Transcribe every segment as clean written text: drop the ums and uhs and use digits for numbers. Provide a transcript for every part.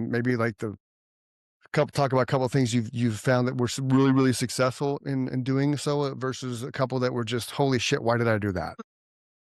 and maybe like the couple talk about a couple of things you've found that were really really successful in doing so versus a couple that were just holy shit, why did I do that?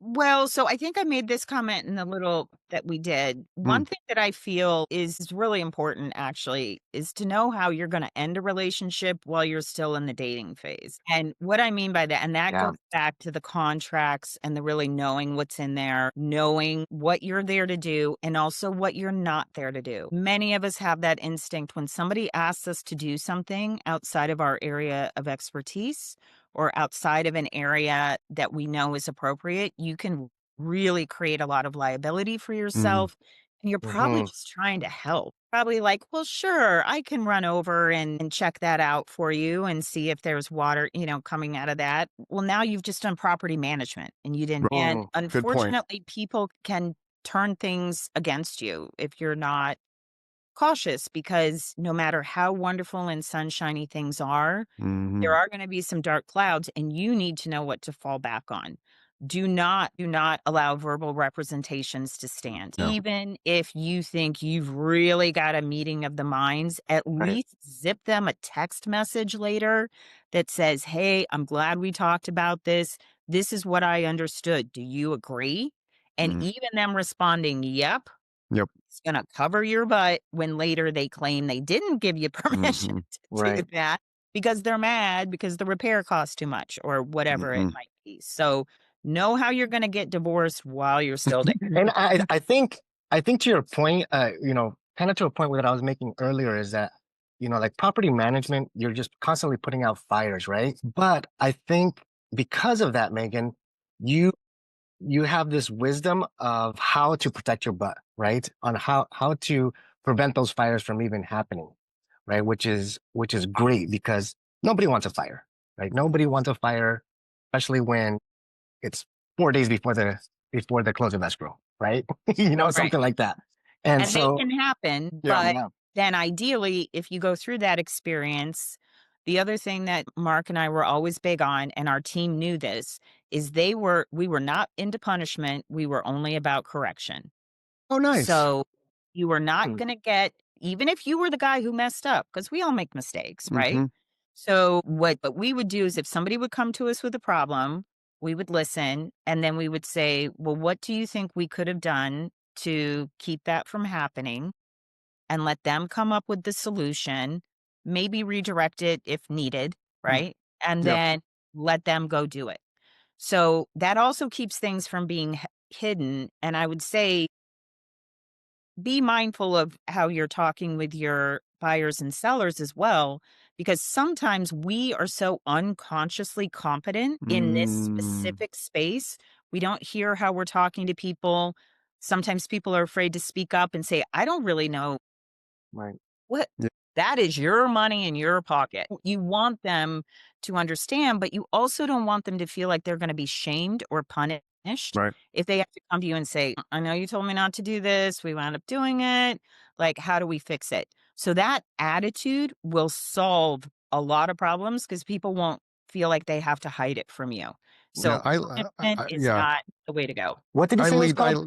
Well, so I think I made this comment in the little that we did. Mm, One thing that I feel is really important actually is to know how you're going to end a relationship while you're still in the dating phase. And what I mean by that, and that Yeah. goes back to the contracts and the really knowing what's in there, knowing what you're there to do and also what you're not there to do. Many of us have that instinct when somebody asks us to do something outside of our area of expertise or outside of an area that we know is appropriate, you can really create a lot of liability for mm, yourself. And you're probably Hmm. just trying to help. Probably like, well, sure, I can run over and check that out for you and see if there's water, coming out of that. Well, now you've just done property management and you didn't. And Hmm. good point. unfortunately, people can turn things against you if you're not cautious because no matter how wonderful and sunshiny things are, there Mhm. are gonna be some dark clouds, and you need to know what to fall back on. Do not allow verbal representations to stand. No. Even if you think you've really got a meeting of the minds, at Right. least zip them a text message later that says, "Hey, I'm glad we talked about this. This is what I understood. Do you agree?" And Mm, even them responding, "Yep," yep. it's gonna cover your butt when later they claim they didn't give you permission Mhm, to do Right. that because they're mad because the repair costs too much or whatever it mhm. might be. So, know how you're gonna get divorced while you're still there. And I think to your point, kind of to a point what I was making earlier is that, like property management, you're just constantly putting out fires, right? But I think because of that, Megan, you you have this wisdom of how to protect your butt, right? On how to prevent those fires from even happening, right? Which is great because nobody wants a fire, right? Nobody wants a fire, especially when it's 4 days before the close of escrow, right? Right. Something like that. And And they so, can happen, Yeah. but yeah. then ideally, if you go through that experience, the other thing that Mark and I were always big on, and our team knew this, is we were not into punishment, we were only about correction. Oh, nice. So, you are not Hmm. gonna get even if you were the guy who messed up, because we all make mistakes, right? Mhm. So, what we would do is if somebody would come to us with a problem, we would listen, and then we would say, "Well, what do you think we could have done to keep that from happening?" And let them come up with the solution, maybe redirect it if needed, Mm, right? And yep. then let them go do it. So, that also keeps things from being hidden, and I would say be mindful of how you're talking with your buyers and sellers as well, because sometimes we are so unconsciously competent in this Mm, specific space. We don't hear how we're talking to people. Sometimes people are afraid to speak up and say, I don't really know Right. what yeah, that is your money in your pocket. You want them to understand, but you also don't want them to feel like they're going to be shamed or punished right. if they have to come to you and say, I know you told me not to do this. We wound up doing it. Like, how do we fix it? So that attitude will solve a lot of problems because people won't feel like they have to hide it from you. Yeah, So punishment is yeah. not the way to go. What did you I say it was lead called?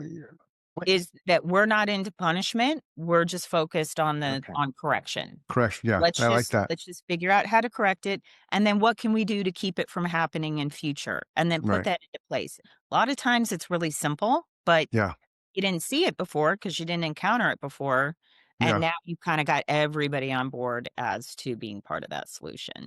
What? Is that we're not into punishment. We're just focused on the Okay. on correction. correction, yeah, Let's I like just that. let's just figure out how to correct it, and then what can we do to keep it from happening in future, and then put Right. that into place. A lot of times it's really simple, but Yeah, you didn't see it before because you didn't encounter it before, and yeah. now you kinda got everybody on board as to being part of that solution.